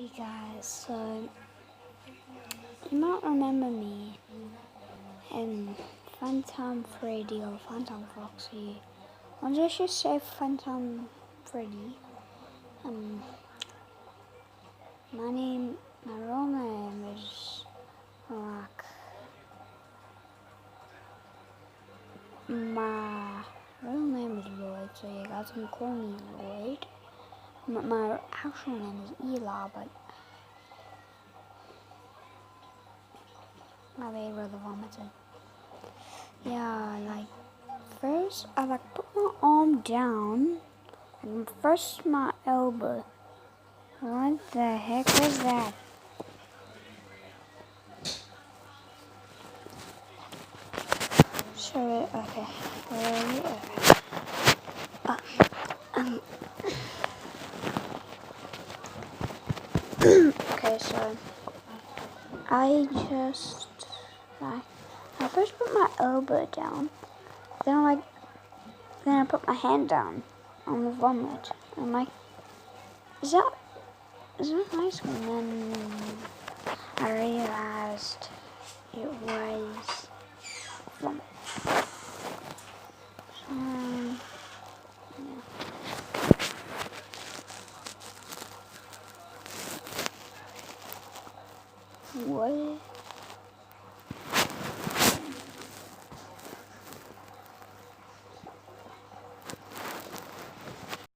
Hey guys, so you might remember me in Phantom Freddy or Phantom Foxy. I'll just say Phantom Freddy. Um, my real name is Rock. My real name is Lloyd, so you guys can call me Lloyd. My actual name is Eli, but my baby brother vomited. Yeah, first I put my arm down and first my elbow. What the heck was that? So okay, okay, so I first put my elbow down, then I put my hand down on the vomit. I'm like, is that nice? And then I realized it was vomit. Yeah. What?